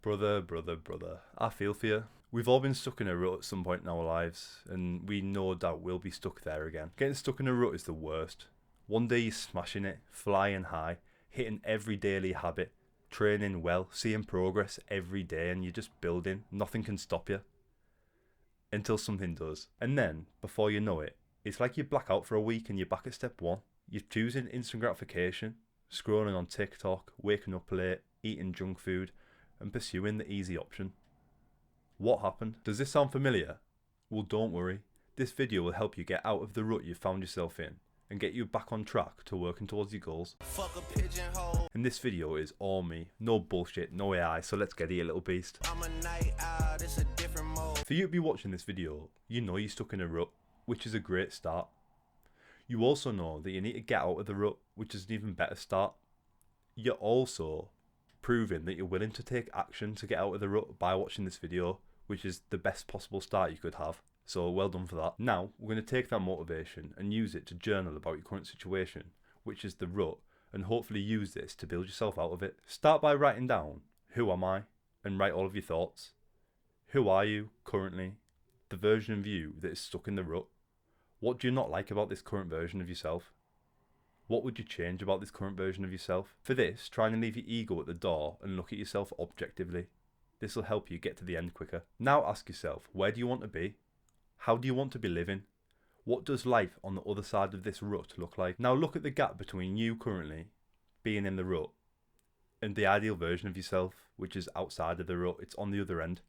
Brother, I feel for you. We've all been stuck in a rut at some point in our lives, and we no doubt will be stuck there again. Getting stuck in a rut is the worst. One day you're smashing it, flying high, hitting every daily habit, training well, seeing progress every day, and you're just building. Nothing can stop you. Until something does. And then, before you know it, it's like you black out for a week and you're back at step one. You're choosing instant gratification, scrolling on TikTok, waking up late, eating junk food, and pursuing the easy option. What happened? Does this sound familiar? Well, don't worry. This video will help you get out of the rut you found yourself in and get you back on track to working towards your goals. Fuck a pigeonhole. And this video is all me. No bullshit, no AI, so let's get it, you little beast. I'm a night owl, it's a different mode. For you to be watching this video, you know you're stuck in a rut, which is a great start. You also know that you need to get out of the rut, which is an even better start. You're also proving that you're willing to take action to get out of the rut by watching this video, which is the best possible start you could have. So well done for that. Now, we're going to take that motivation and use it to journal about your current situation, which is the rut, and hopefully use this to build yourself out of it. Start by writing down, who am I? And write all of your thoughts. Who are you currently? The version of you that is stuck in the rut. What do you not like about this current version of yourself? What would you change about this current version of yourself? For this, try and leave your ego at the door and look at yourself objectively. This will help you get to the end quicker. Now ask yourself, where do you want to be? How do you want to be living? What does life on the other side of this rut look like? Now look at the gap between you currently being in the rut and the ideal version of yourself, which is outside of the rut. It's on the other end.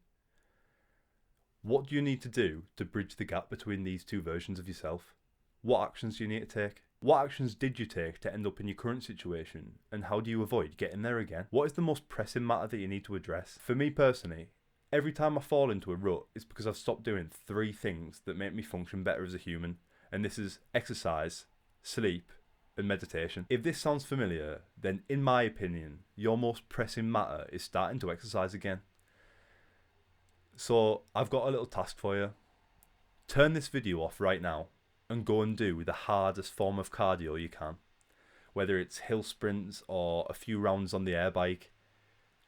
What do you need to do to bridge the gap between these two versions of yourself? What actions do you need to take? What actions did you take to end up in your current situation, and how do you avoid getting there again? What is the most pressing matter that you need to address? For me personally, every time I fall into a rut, it's because I've stopped doing 3 things that make me function better as a human, and this is exercise, sleep, and meditation. If this sounds familiar, then in my opinion, your most pressing matter is starting to exercise again. So I've got a little task for you. Turn this video off right now and go and do the hardest form of cardio you can. Whether it's hill sprints or a few rounds on the air bike,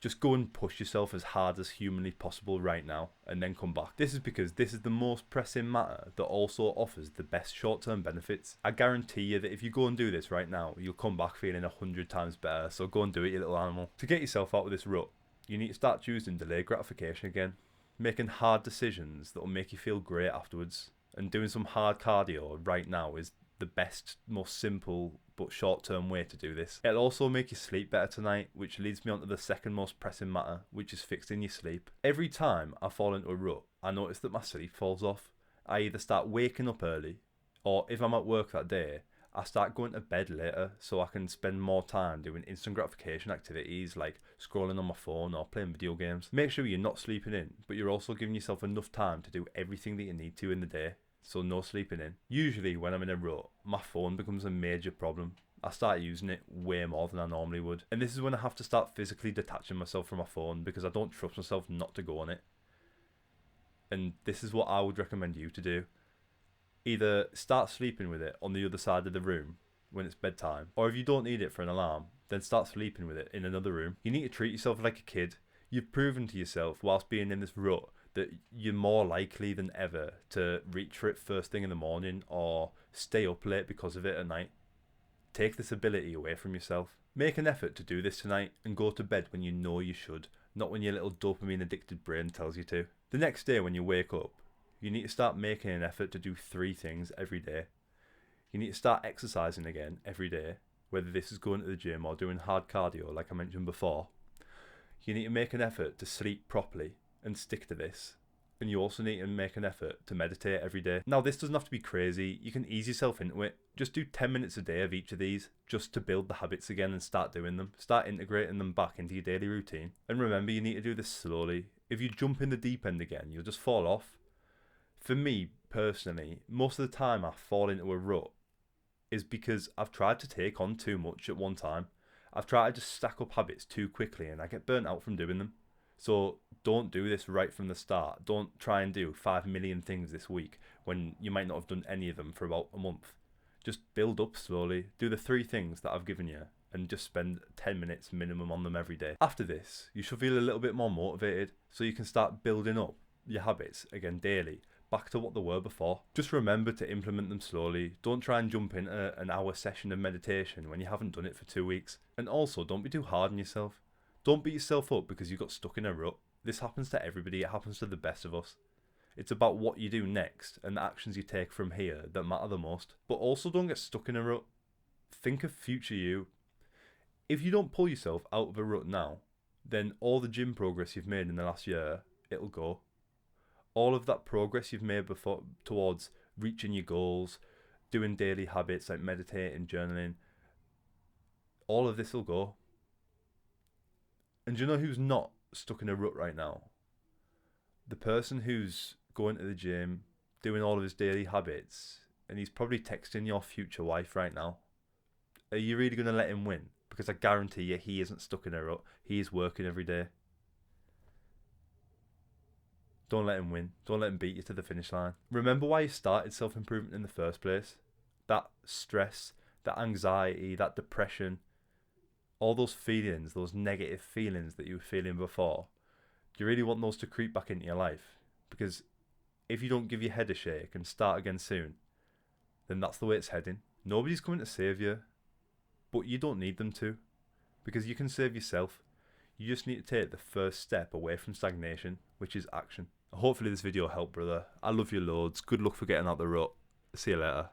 just go and push yourself as hard as humanly possible right now and then come back. This is because this is the most pressing matter that also offers the best short-term benefits. I guarantee you that if you go and do this right now, you'll come back feeling 100 times better. So go and do it, you little animal. To get yourself out of this rut, you need to start choosing delayed gratification again. Making hard decisions that will make you feel great afterwards. And doing some hard cardio right now is the best, most simple but short-term way to do this. It'll also make you sleep better tonight, which leads me on to the second most pressing matter, which is fixing your sleep. Every time I fall into a rut, I notice that my sleep falls off. I either start waking up early, or if I'm at work that day, I start going to bed later so I can spend more time doing instant gratification activities like scrolling on my phone or playing video games. Make sure you're not sleeping in, but you're also giving yourself enough time to do everything that you need to in the day. So no sleeping in. Usually when I'm in a rut, my phone becomes a major problem. I start using it way more than I normally would. And this is when I have to start physically detaching myself from my phone because I don't trust myself not to go on it. And this is what I would recommend you to do. Either start sleeping with it on the other side of the room when it's bedtime, or if you don't need it for an alarm, then start sleeping with it in another room. You need to treat yourself like a kid. You've proven to yourself whilst being in this rut that you're more likely than ever to reach for it first thing in the morning or stay up late because of it at night. Take this ability away from yourself. Make an effort to do this tonight and go to bed when you know you should, not when your little dopamine addicted brain tells you to. The next day when you wake up, you need to start making an effort to do 3 things every day. You need to start exercising again every day, whether this is going to the gym or doing hard cardio like I mentioned before. You need to make an effort to sleep properly and stick to this. And you also need to make an effort to meditate every day. Now this doesn't have to be crazy, you can ease yourself into it. Just do 10 minutes a day of each of these, just to build the habits again and start doing them. Start integrating them back into your daily routine. And remember, you need to do this slowly. If you jump in the deep end again, you'll just fall off. For me personally, most of the time I fall into a rut is because I've tried to take on too much at one time. I've tried to just stack up habits too quickly and I get burnt out from doing them. So don't do this right from the start. Don't try and do 5 million things this week when you might not have done any of them for about a month. Just build up slowly. Do the 3 things that I've given you and just spend 10 minutes minimum on them every day. After this, you should feel a little bit more motivated so you can start building up your habits again daily, back to what they were before. Just remember to implement them slowly. Don't try and jump into an hour session of meditation when you haven't done it for 2 weeks. And also, don't be too hard on yourself. Don't beat yourself up because you got stuck in a rut. This happens to everybody, it happens to the best of us. It's about what you do next and the actions you take from here that matter the most. But also don't get stuck in a rut. Think of future you. If you don't pull yourself out of a rut now, then all the gym progress you've made in the last year, it'll go. All of that progress you've made before towards reaching your goals, doing daily habits like meditating, journaling, all of this will go. And do you know who's not stuck in a rut right now? The person who's going to the gym, doing all of his daily habits, and he's probably texting your future wife right now. Are you really going to let him win? Because I guarantee you he isn't stuck in a rut. He is working every day. Don't let him win. Don't let him beat you to the finish line. Remember why you started self-improvement in the first place? That stress, that anxiety, that depression, all those feelings, those negative feelings that you were feeling before. Do you really want those to creep back into your life? Because if you don't give your head a shake and start again soon, then that's the way it's heading. Nobody's coming to save you, but you don't need them to, because you can save yourself. You just need to take the first step away from stagnation, which is action. Hopefully this video helped, brother. I love you loads. Good luck for getting out the rut. See you later.